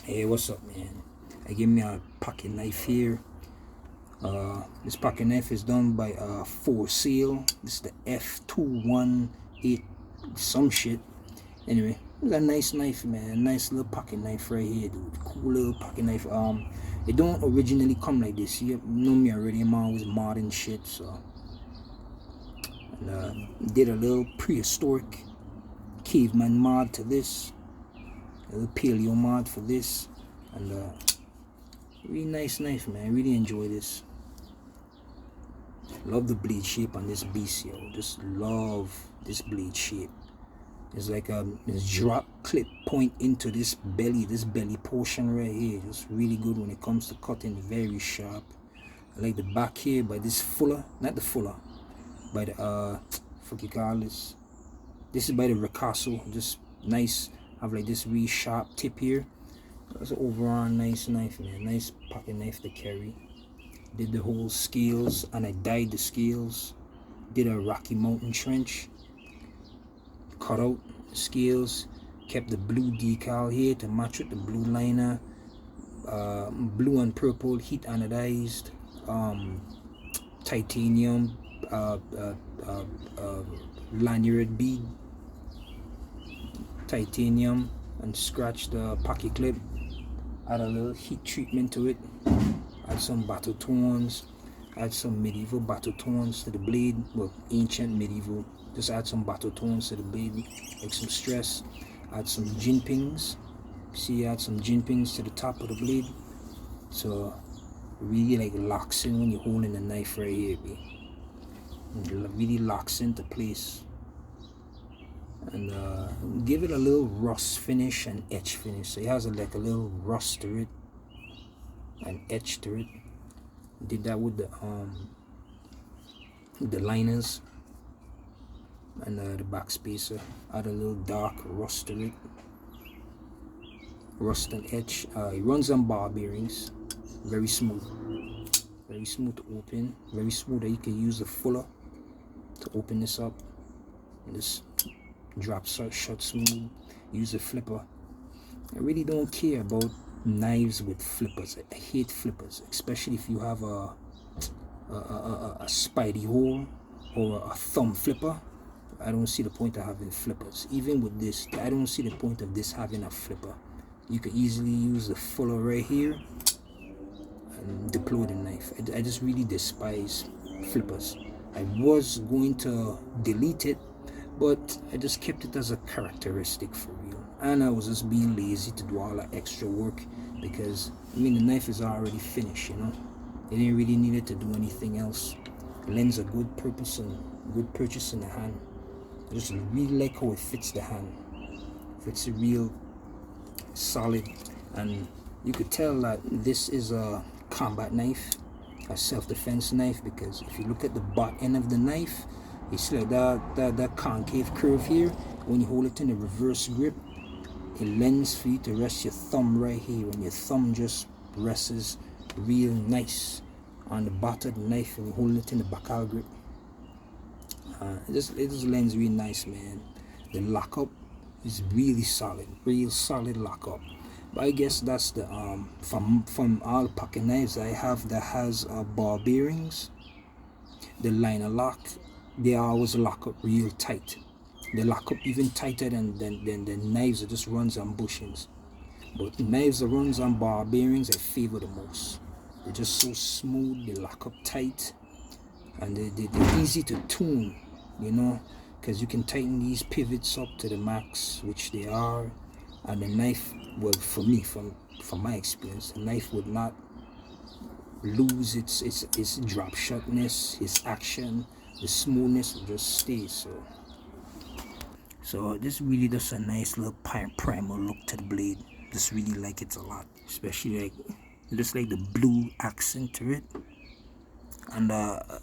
Hey, what's up, man? I give me a pocket knife here. This pocket knife is done by Forsail. This is the F-2108 some shit. Anyway, it's a nice knife, man. Nice little pocket knife right here, dude. Cool little pocket knife. It don't originally come like this. You know me already. I'm always modding shit, so. And did a little prehistoric caveman mod to this. A little paleo mod for this. And really nice knife, man. Really enjoy this. Love the blade shape on this beast, yo. Just love this blade shape. It's like this drop clip point into this belly portion right here. Just really good when it comes to cutting. Very sharp. I like the back here by this fuller, not the fuller, by the fuck you call this. This is by the Ricasso. Just nice. Have like this really sharp tip here. That's an overall nice knife, man. Nice pocket knife to carry. Did the whole scales and I dyed the scales. Did a Rocky Mountain trench. Cut out the scales. Kept the blue decal here to match with the blue liner. Blue and purple heat anodized. Titanium lanyard bead. Titanium, and scratch the pocket clip. Add a little heat treatment to it. Add some battle tones. Add some medieval battle tones to the blade. Well, ancient medieval. Just add some battle tones to the blade. Like some stress. Add some jinpings. See, add some jinpings to the top of the blade. So really like locks in when you're holding the knife right here, B. It really locks into place. And give it a little rust finish and etch finish. So it has like a little rust to it and etch to it. Did that with the liners and the back spacer. Add a little dark rust to it. Rust and etch. It runs on bar bearings. Very smooth. Very smooth to open. Very smooth that you can use the fuller to open this up. And this drop shut smooth. Use a flipper. I really don't care about knives with flippers. I hate flippers, especially if you have a spidey hole or a thumb flipper. I don't see the point of having flippers. Even with this, I don't see the point of this having a flipper. You could easily use the fuller right here and deploy the knife. I just really despise flippers. I was going to delete it, but I just kept it as a characteristic for real. And I was just being lazy to do all that extra work because, I mean, the knife is already finished, you know. It didn't really need it to do anything else. It lends a good purpose and good purchase in the hand. I just really like how it fits the hand. Fits it real solid. And you could tell that this is a combat knife, a self-defense knife, because if you look at the butt end of the knife, you see like that concave curve here. When you hold it in a reverse grip, it lends for you to rest your thumb right here. When your thumb just rests real nice on the butt of the knife and you hold it in the bacal grip. It just lends real nice, man. The lockup is really solid, real solid lockup. But I guess that's the from all pocket knives I have that has ball bearings, the liner lock, they always lock up real tight. They lock up even tighter than the knives that just runs on bushings. But knives that runs on ball bearings I favor the most. They're just so smooth, they lock up tight, and they're easy to tune, you know, because you can tighten these pivots up to the max, which they are, and the knife, well, for me, from my experience, the knife would not lose its drop shotness, its action. The smoothness will just stay. So this really does a nice little primal look to the blade. Just really like it a lot, especially like just like the blue accent to it. And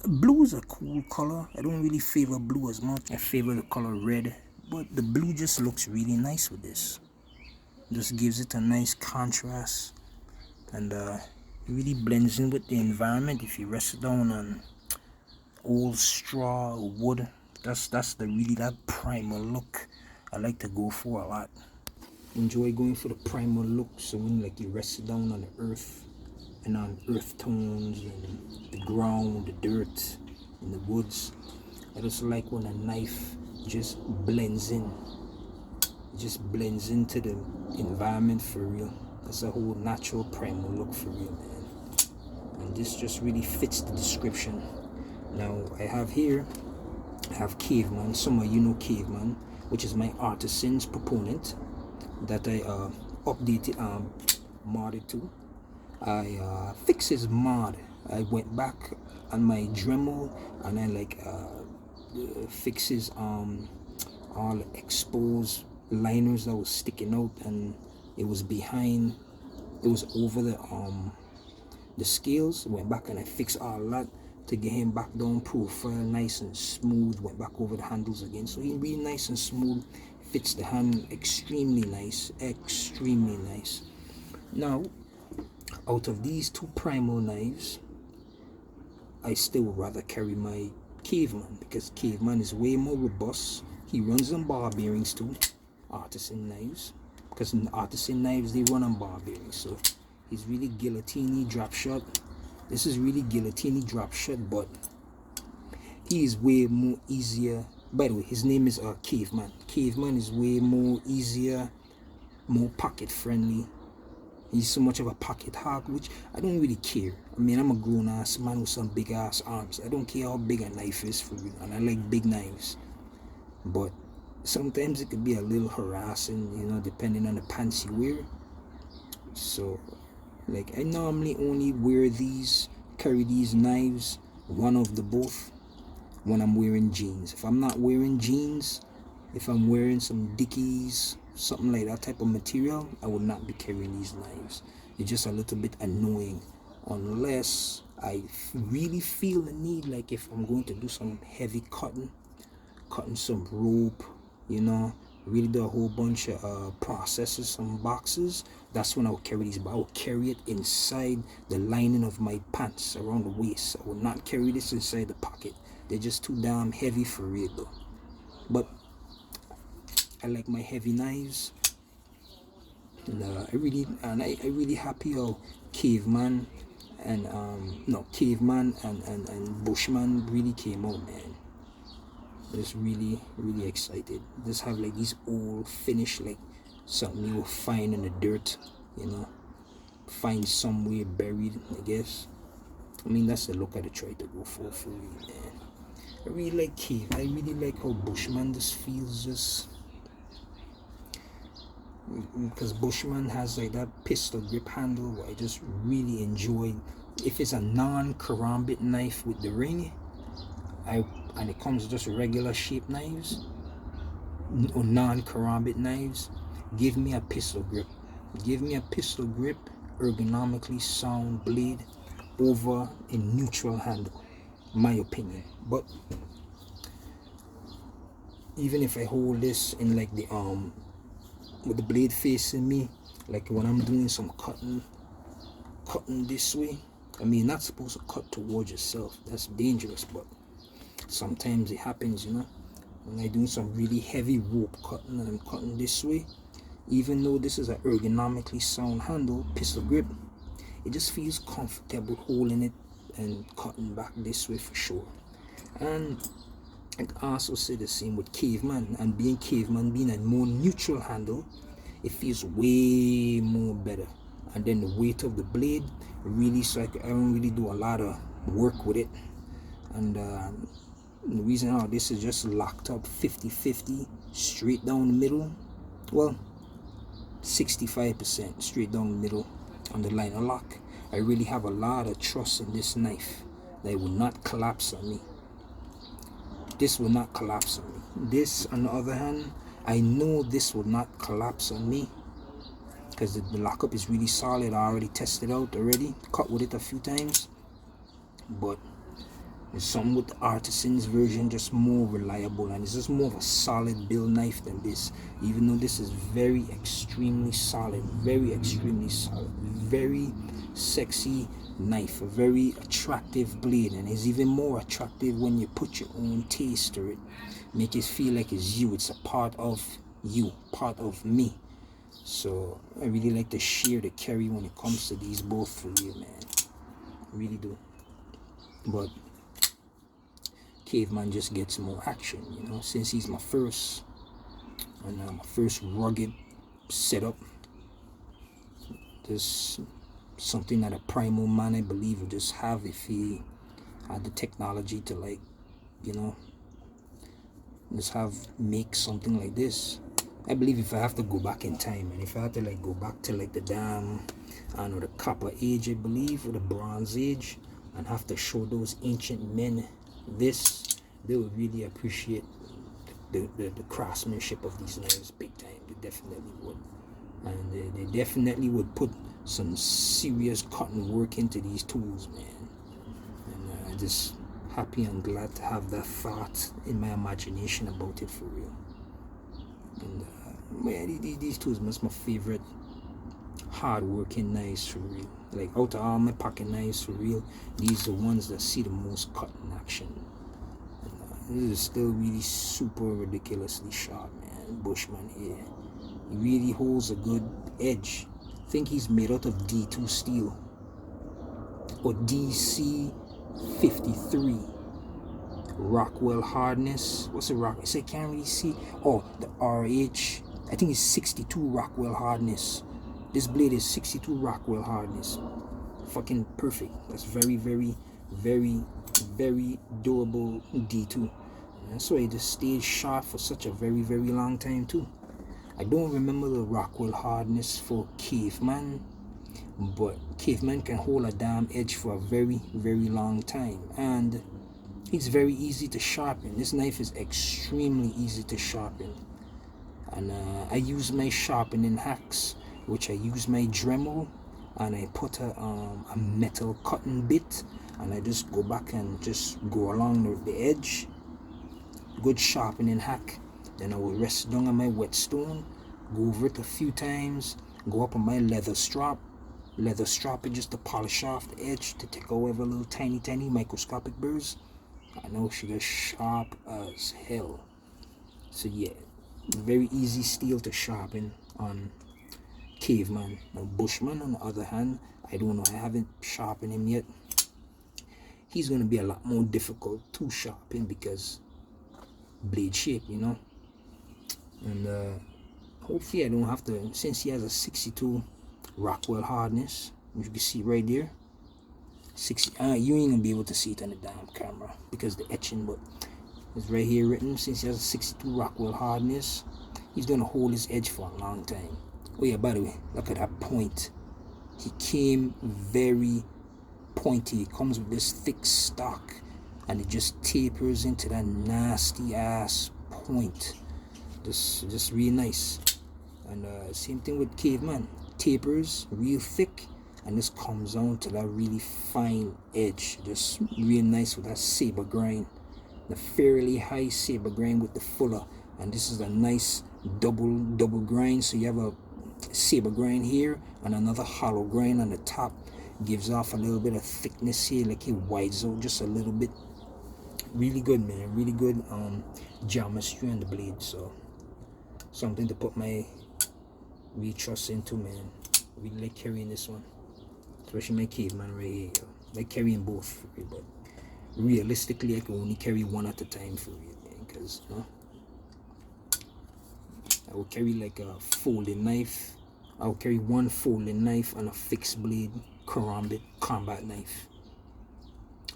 blue is a cool color. I don't really favor blue as much. I favor the color red, but the blue just looks really nice with this. Just gives it a nice contrast, and it really blends in with the environment. If you rest it down on old straw or wood, that's the really that primal look I like to go for a lot. enjoy going for the primal look. So when like you rest down on the earth and on earth tones and the ground, the dirt, in the woods, I just like when a knife just blends in. It just blends into the environment for real. That's a whole natural primal look for real, man. And this just really fits the description. Now I have here, I have Caveman. Some of you know Caveman, which is my Artisan's Proponent that I updated, modded to. I fixed his mod. I went back on my Dremel and I like fixes all exposed liners that was sticking out, and it was behind, it was over the scales. Went back and I fixed all that to get him back down profile, nice and smooth. Went back over the handles again, so he really nice and smooth, fits the hand extremely nice, extremely nice. Now out of these two primal knives, I still would rather carry my Caveman, because Caveman is way more robust. He runs on bar bearings too. Artisan knives, because in Artisan knives they run on bar bearings, so he's really guillotine drop shot. This is really guillotine drop shot, but he is way more easier. By the way, his name is Caveman. Caveman is way more easier, more pocket friendly. He's so much of a pocket hog, which I don't really care. I mean, I'm a grown ass man with some big ass arms. I don't care how big a knife is for real, and I like big knives. But sometimes it could be a little harassing, you know, depending on the pants you wear. So like I normally only wear these, carry these knives, one of the both, when I'm wearing jeans. If I'm not wearing jeans, if I'm wearing some Dickies, something like that type of material, I would not be carrying these knives. It's just a little bit annoying, unless I really feel the need, like if I'm going to do some heavy cutting some rope, you know, really do a whole bunch of processes, some boxes. That's when I will carry these, but I will carry it inside the lining of my pants around the waist. I will not carry this inside the pocket. They're just too damn heavy for real though. But I like my heavy knives, and I really happy how Caveman and Caveman and Bushman really came out, man. Just really excited. Just have like these old finish, like something you will find in the dirt, you know, find somewhere buried, I guess. I mean, that's the look I try to go for real, man. I really like Cave. I really like how Bushman just feels, just because Bushman has like that pistol grip handle. I just really enjoy. If it's a non-karambit knife with the ring, and it comes just regular shape knives or non-karambit knives, give me a pistol grip. Give me a pistol grip, ergonomically sound blade over a neutral handle, my opinion. But even if I hold this in like the with the blade facing me, like when I'm doing some cutting this way, I mean, not supposed to cut towards yourself, that's dangerous, but sometimes it happens, you know. When I'm doing some really heavy rope cutting and I'm cutting this way, even though this is an ergonomically sound handle, pistol grip, it just feels comfortable holding it and cutting back this way for sure. And I can also say the same with Caveman, and Caveman being a more neutral handle, it feels way more better. And then the weight of the blade really, so I don't really do a lot of work with it. And the reason how this is just locked up 50-50 straight down the middle, well 65% straight down the middle on the liner lock, I really have a lot of trust in this knife that it will not collapse on me. This will not collapse on me. This, on the other hand, I know this will not collapse on me because the lockup is really solid. I already tested out already, cut with it a few times, but some with the Artisan's version just more reliable, and it's just more of a solid build knife than this. Even though this is very extremely solid, very sexy knife, a very attractive blade, and it's even more attractive when you put your own taste to it, make it feel like it's you, it's a part of you, part of me. So I really like to share the carry when it comes to these both for real, man. I really do. But Caveman just gets more action, you know, since he's my first and my first rugged setup. There's something that a primal man, I believe, would just have if he had the technology to, like, you know, just make something like this. I believe if I have to go back in time, and if I have to like go back to like the damn, I don't know, the Copper Age, I believe, or the Bronze Age, and have to show those ancient men this, they would really appreciate the craftsmanship of these knives big time. They definitely would. And they definitely would put some serious cutting work into these tools, man. And I'm just happy and glad to have that thought in my imagination about it for real. And man, these tools are my favorite hard-working knives for real. Like, out of all my pocket knives for real, these are the ones that see the most cutting action. And this is still really super ridiculously sharp, man. Bushman here, he really holds a good edge. I think he's made out of D2 steel or DC53 Rockwell hardness. What's the rock? I can't really see. Oh, the RH, I think it's 62 Rockwell hardness. This blade is 62 Rockwell hardness. Fucking perfect. That's very, very, very, very durable D2. That's why it just stayed sharp for such a very, very long time too. I don't remember the Rockwell hardness for Caveman, but Caveman can hold a damn edge for a very, very long time, and it's very easy to sharpen. This knife is extremely easy to sharpen, and I use my sharpening hacks, which I use my Dremel, and I put a metal cutting bit, and I just go back and just go along the edge. Good sharpening hack. Then I will rest down on my whetstone, go over it a few times, go up on my leather strap it just to polish off the edge, to take away the little tiny microscopic burrs. I know she gets sharp as hell. So yeah, very easy steel to sharpen on Caveman. Now Bushman, on the other hand, I don't know, I haven't sharpened him yet. He's gonna be a lot more difficult to sharpen because blade shape, you know. And hopefully I don't have to, since he has a 62 Rockwell hardness, which you can see right there. 60. You ain't gonna be able to see it on the damn camera because the etching, but it's right here written. Since he has a 62 Rockwell hardness, he's gonna hold his edge for a long time. Oh yeah, by the way, look at that point. He came very pointy. It comes with this thick stock, and it just tapers into that nasty ass point. Just really nice. And same thing with Caveman. Tapers real thick, and this comes down to that really fine edge. Just real nice with that saber grind, the fairly high saber grind with the fuller. And this is a nice double grind, so you have a saber grind here and another hollow grind on the top. Gives off a little bit of thickness here, like it wides out just a little bit. Really good, man. Really good geometry on the blade. So something to put my real trust into, man. Really like carrying this one, especially my Caveman right here. I like carrying both, but realistically I can only carry one at a time for real, man, because you know, I will carry like a folding knife. I will carry one folding knife and a fixed blade combat knife,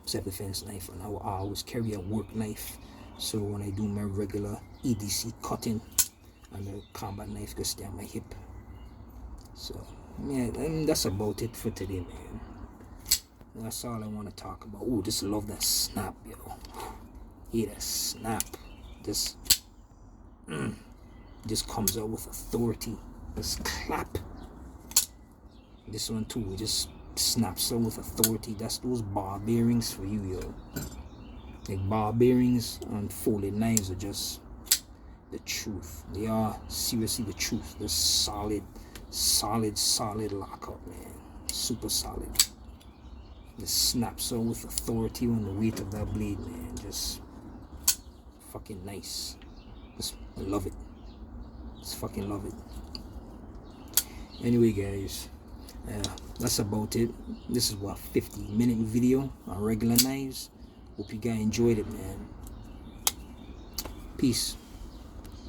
self-defense knife, and I will always carry a work knife, so when I do my regular EDC cutting, and the combat knife can stay on my hip. So yeah, that's about it for today, man. That's all I want to talk about. Oh, just love that snap, yo. Yeah, that snap. Just comes out with authority. Just clap. This one too, just snaps out with authority. That's those ball bearings for you, yo. Like, ball bearings on folded knives are just the truth. They are seriously the truth. They're solid lockup, man. Super solid. Just snaps out with authority on the weight of that blade, man. Just fucking nice. Just, I love it. Just fucking love it. Anyway, guys, that's about it. This is what, 50-minute video on regular knives. Hope you guys enjoyed it, man. Peace.